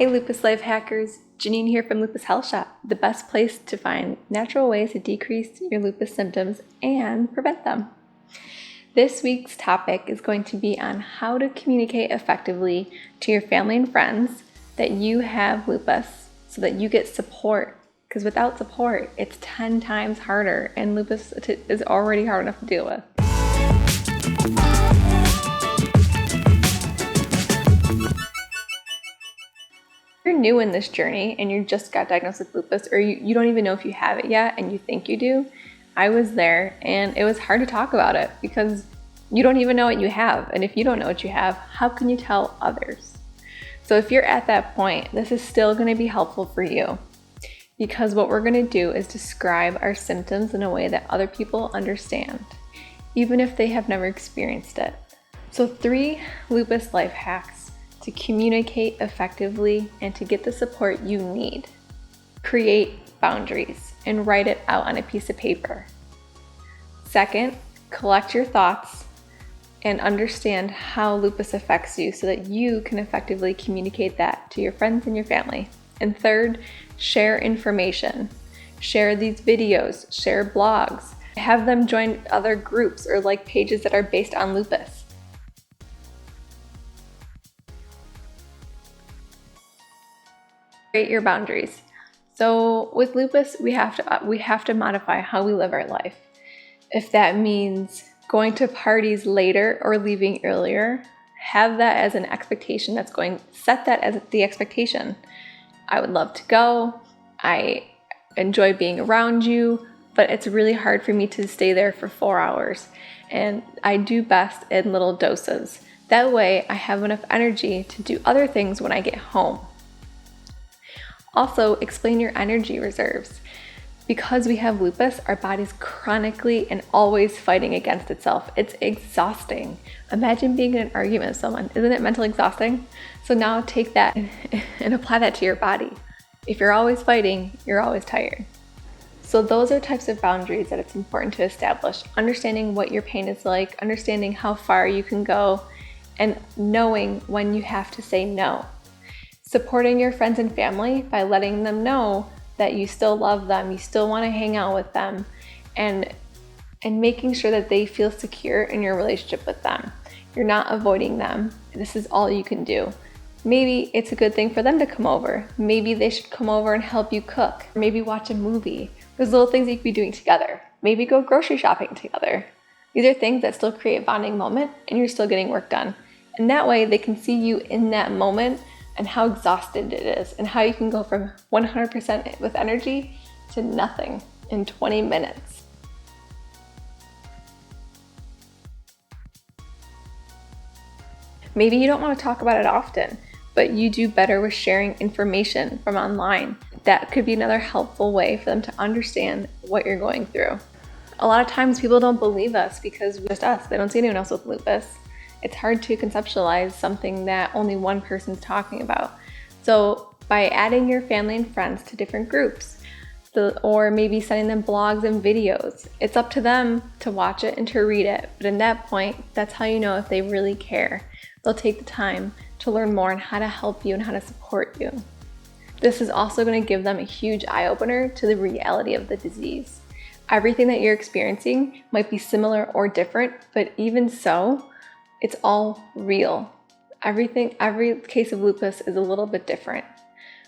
Hey Lupus Life Hackers, Janeen here from Lupus Health Shop, the best place to find natural ways to decrease your lupus symptoms and prevent them. This week's topic is going to be on how to communicate effectively to your family and friends that you have lupus so that you get support, because without support, it's 10 times harder, and lupus is already hard enough to deal with. If you're new in this journey and you just got diagnosed with lupus, or you don't even know if you have it yet and you think you do, I was there and it was hard to talk about it because you don't even know what you have. And if you don't know what you have, how can you tell others? So if you're at that point, this is still going to be helpful for you, because what we're going to do is describe our symptoms in a way that other people understand, even if they have never experienced it. So 3 lupus life hacks to communicate effectively and to get the support you need. Create boundaries and write it out on a piece of paper. Second, collect your thoughts and understand how lupus affects you so that you can effectively communicate that to your friends and your family. And third, share information. Share these videos, share blogs, have them join other groups or like pages that are based on lupus. Create your boundaries. So with lupus, we have to modify how we live our life. If that means going to parties later or leaving earlier, have that as an expectation. Set that as the expectation. I would love to go. I enjoy being around you, but it's really hard for me to stay there for 4 hours. And I do best in little doses. That way I have enough energy to do other things when I get home. Also, explain your energy reserves. Because we have lupus, our body's chronically and always fighting against itself. It's exhausting. Imagine being in an argument with someone. Isn't it mentally exhausting? So now take that and apply that to your body. If you're always fighting, you're always tired. So those are types of boundaries that it's important to establish. Understanding what your pain is like, understanding how far you can go, and knowing when you have to say no. Supporting your friends and family by letting them know that you still love them, you still want to hang out with them, and making sure that they feel secure in your relationship with them. You're not avoiding them. This is all you can do. Maybe it's a good thing for them to come over. Maybe they should come over and help you cook. Maybe watch a movie. There's little things you could be doing together. Maybe go grocery shopping together. These are things that still create a bonding moment and you're still getting work done. And that way they can see you in that moment and how exhausted it is, and how you can go from 100% with energy to nothing in 20 minutes. Maybe you don't want to talk about it often, but you do better with sharing information from online. That could be another helpful way for them to understand what you're going through. A lot of times people don't believe us because we're just us. They don't see anyone else with lupus. It's hard to conceptualize something that only one person's talking about. So by adding your family and friends to different groups, or maybe sending them blogs and videos, it's up to them to watch it and to read it. But in that point, that's how you know if they really care. They'll take the time to learn more on how to help you and how to support you. This is also going to give them a huge eye-opener to the reality of the disease. Everything that you're experiencing might be similar or different, but even so, it's all real. Every case of lupus is a little bit different,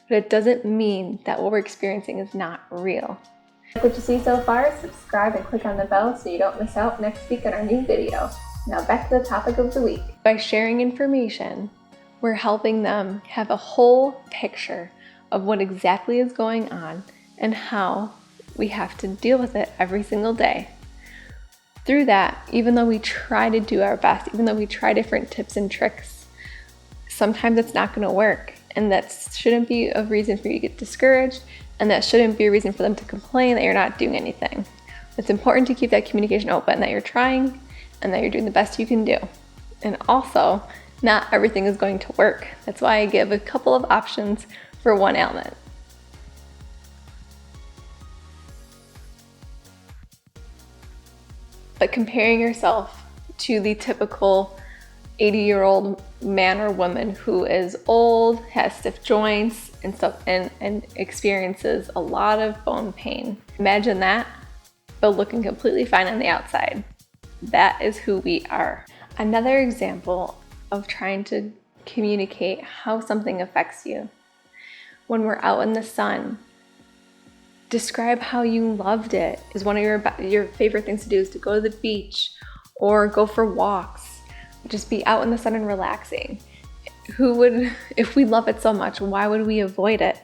but it doesn't mean that what we're experiencing is not real. Like what you see so far, subscribe and click on the bell so you don't miss out next week on our new video. Now back to the topic of the week. By sharing information, we're helping them have a whole picture of what exactly is going on and how we have to deal with it every single day. Through that, even though we try to do our best, even though we try different tips and tricks, sometimes it's not going to work. And that shouldn't be a reason for you to get discouraged, and that shouldn't be a reason for them to complain that you're not doing anything. It's important to keep that communication open, that you're trying and that you're doing the best you can do. And also, not everything is going to work. That's why I give a couple of options for one ailment. But comparing yourself to the typical 80-year-old man or woman who is old, has stiff joints and stuff, and experiences a lot of bone pain. Imagine that, but looking completely fine on the outside. That is who we are. Another example of trying to communicate how something affects you. When we're out in the sun, describe how you loved it. Is one of your favorite things to do is to go to the beach or go for walks. Just be out in the sun and relaxing. If we love it so much, why would we avoid it?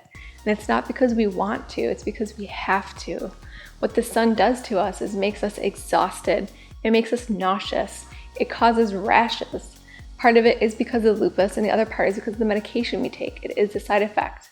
And it's not because we want to, it's because we have to. What the sun does to us is makes us exhausted. It makes us nauseous. It causes rashes. Part of it is because of lupus, and the other part is because of the medication we take. It is a side effect.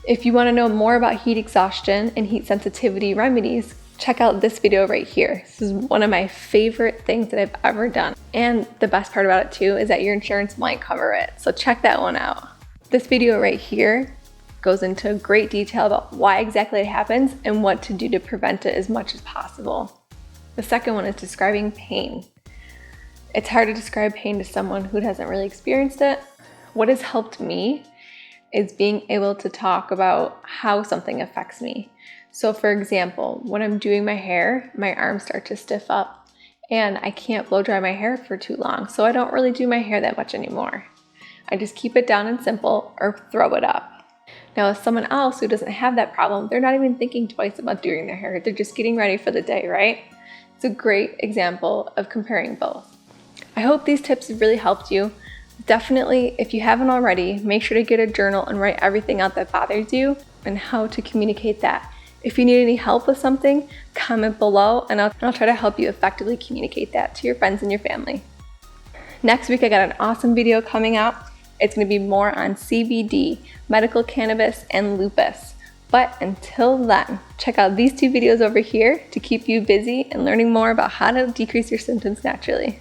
If you want to know more about heat exhaustion and heat sensitivity remedies, check out this video right here. This is one of my favorite things that I've ever done. And the best part about it too is that your insurance might cover it. So check that one out. This video right here goes into great detail about why exactly it happens and what to do to prevent it as much as possible. The second one is describing pain. It's hard to describe pain to someone who hasn't really experienced it. What has helped me is being able to talk about how something affects me. So for example, when I'm doing my hair, my arms start to stiff up and I can't blow dry my hair for too long. So I don't really do my hair that much anymore. I just keep it down and simple or throw it up. Now, if someone else who doesn't have that problem, they're not even thinking twice about doing their hair. They're just getting ready for the day, right? It's a great example of comparing both. I hope these tips have really helped you. Definitely, if you haven't already, make sure to get a journal and write everything out that bothers you and how to communicate that. If you need any help with something, comment below and I'll try to help you effectively communicate that to your friends and your family. Next week, I got an awesome video coming out. It's going to be more on CBD, medical cannabis, and lupus. But until then, check out these two videos over here to keep you busy and learning more about how to decrease your symptoms naturally.